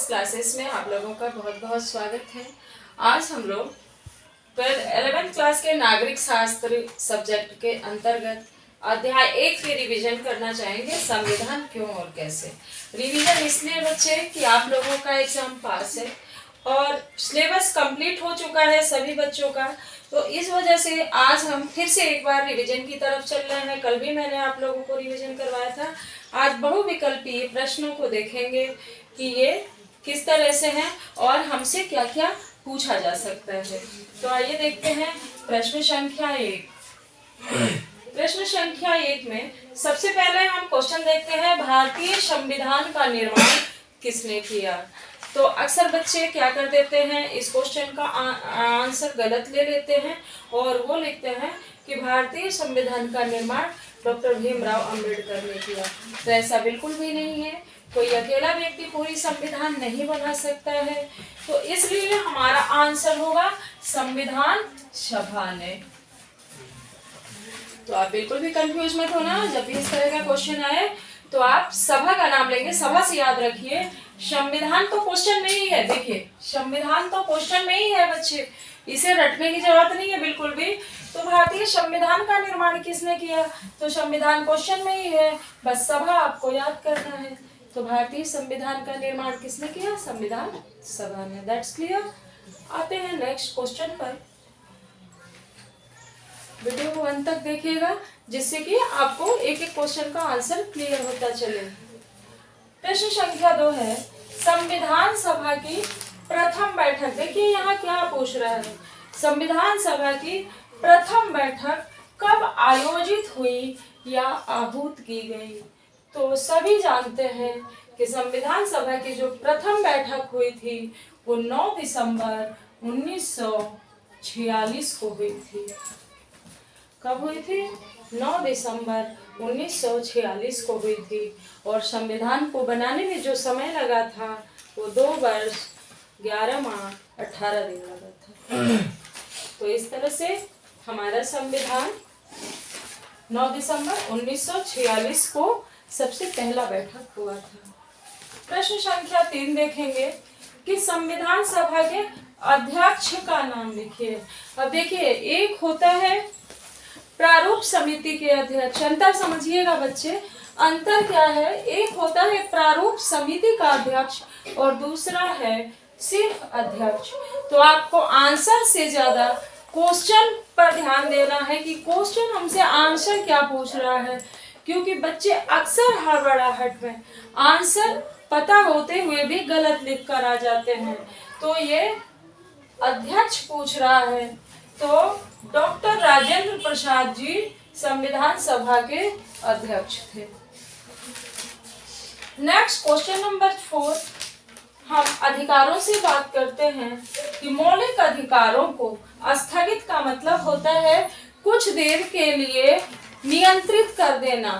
Mathematics classes में आप लोगों का बहुत बहुत स्वागत है। आज हम लोग 11th क्लास के नागरिक शास्त्र सब्जेक्ट के अंतर्गत अध्याय 1 की रिवीजन करना चाहेंगे, संविधान क्यों और कैसे। रिवीजन इसलिए बच्चे कि आप लोगों का एग्जाम पास है और सिलेबस कंप्लीट हो चुका है सभी बच्चों का, तो इस वजह से आज हम फिर से एक बार रिवीजन की तरफ चल रहे हैं। कल भी मैंने आप लोगों को रिवीजन करवाया था। आज बहुविकल्पीय प्रश्नों को देखेंगे कि ये किस तरह से हैं और हमसे क्या क्या पूछा जा सकता है। तो आइए देखते हैं प्रश्न संख्या 1। प्रश्न संख्या 1 में सबसे पहले हम क्वेश्चन देखते हैं, भारतीय संविधान का निर्माण किसने किया। तो अक्सर बच्चे क्या कर देते हैं, इस क्वेश्चन का आंसर गलत ले लेते हैं और वो लिखते हैं कि भारतीय संविधान का निर्माण डॉक्टर भीमराव अंबेडकर ने किया। तो ऐसा बिल्कुल भी नहीं है। कोई अकेला व्यक्ति पूरी संविधान नहीं बना सकता है, तो इसलिए हमारा आंसर होगा संविधान सभा ने। तो आप बिल्कुल भी कंफ्यूज मत होना, जब भी इस तरह का क्वेश्चन आए तो आप सभा का नाम लेंगे। सभा से याद रखिए, संविधान तो क्वेश्चन में ही है। देखिए, संविधान तो क्वेश्चन में ही है बच्चे, इसे रटने की जरूरत नहीं है बिल्कुल भी। तो भारतीय संविधान का निर्माण किसने किया, तो संविधान क्वेश्चन में ही है, बस सभा आपको याद करना है। तो भारतीय संविधान का निर्माण किसने किया, संविधान सभा ने। That's clear. आते हैं नेक्स्ट क्वेश्चन पर। वीडियो को अंत तक देखिएगा जिससे कि आपको एक एक क्वेश्चन का आंसर क्लियर होता चले। प्रश्न संख्या 2 है, संविधान सभा की प्रथम बैठक। देखिए यहाँ क्या पूछ रहा है, संविधान सभा की प्रथम बैठक कब आयोजित हुई या आहूत की गई। तो सभी जानते हैं कि संविधान सभा की जो प्रथम बैठक हुई थी वो 9 दिसंबर 1946 को हुई थी। कब हुई थी, 9 दिसंबर 1946 को हुई थी। और संविधान को बनाने में जो समय लगा था वो 2 वर्ष 11 माह 18 दिन लगा था। तो इस तरह से हमारा संविधान 9 दिसंबर 1946 को सबसे पहला बैठक हुआ था। प्रश्न संख्या 3 देखेंगे कि संविधान सभा के अध्यक्ष का नाम लिखिए। अब देखिए, एक होता है प्रारूप समिति के अध्यक्ष। अंतर समझिएगा बच्चे, अंतर क्या है, एक होता है प्रारूप समिति का अध्यक्ष और दूसरा है सिर्फ अध्यक्ष। तो आपको आंसर से ज्यादा क्वेश्चन पर ध्यान देना है कि क्वेश्चन हमसे आंसर क्या पूछ रहा है, क्योंकि बच्चे अक्सर हड़बड़ाहट में आंसर पता होते हुए भी गलत लिख कर आ जाते हैं। तो ये अध्यक्ष पूछ रहा है, तो डॉक्टर राजेंद्र प्रसाद जी संविधान सभा के अध्यक्ष थे। नेक्स्ट क्वेश्चन नंबर 4, हम अधिकारों से बात करते हैं कि मौलिक अधिकारों को स्थगित का मतलब होता है कुछ देर के लिए नियंत्रित कर देना,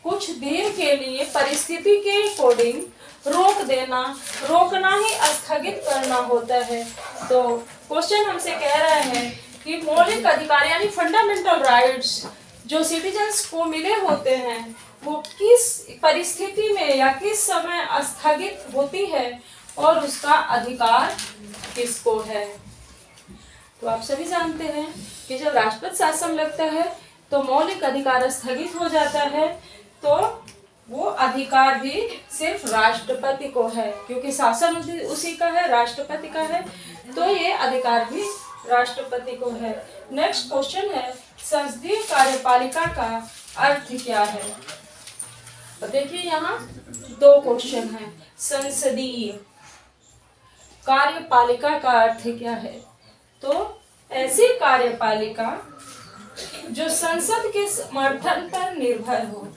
कुछ देर के लिए परिस्थिति के अकॉर्डिंग रोक देना, रोकना ही स्थगित करना होता है। तो क्वेश्चन हमसे कह रहा है कि मौलिक अधिकार यानी फंडामेंटल राइट्स जो सिटीजन्स को मिले होते हैं वो किस परिस्थिति में या किस समय स्थगित होती है और उसका अधिकार किसको है। तो आप सभी जानते हैं कि जब राष्ट्रपति शासन लगता है तो मौलिक अधिकार स्थगित हो जाता है, तो वो अधिकार भी सिर्फ राष्ट्रपति को है, क्योंकि शासन उसी का है, राष्ट्रपति का है, तो ये अधिकार भी राष्ट्रपति को है। नेक्स्ट क्वेश्चन है, संसदीय कार्यपालिका का अर्थ क्या है। तो देखिए यहाँ 2 क्वेश्चन है, संसदीय कार्यपालिका का अर्थ क्या है। तो ऐसी कार्यपालिका जो संसद के समर्थन पर निर्भर हो,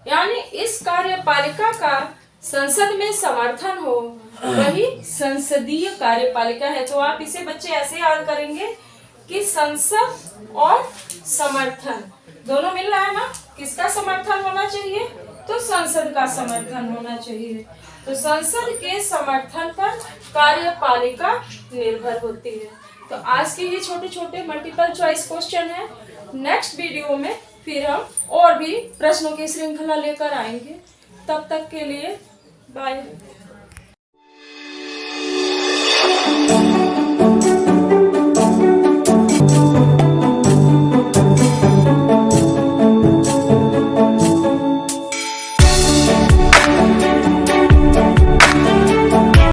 यानी इस कार्यपालिका का संसद में समर्थन हो, वही संसदीय कार्यपालिका है। तो आप इसे बच्चे ऐसे याद करेंगे कि संसद और समर्थन दोनों मिल रहा है ना, किसका समर्थन होना चाहिए, तो संसद का समर्थन होना चाहिए। तो संसद के समर्थन पर कार्यपालिका निर्भर होती है। तो आज के ये छोटे छोटे मल्टीपल चॉइस क्वेश्चन है। नेक्स्ट वीडियो में फिर हम और भी प्रश्नों की श्रृंखला लेकर आएंगे। तब तक के लिए बाय।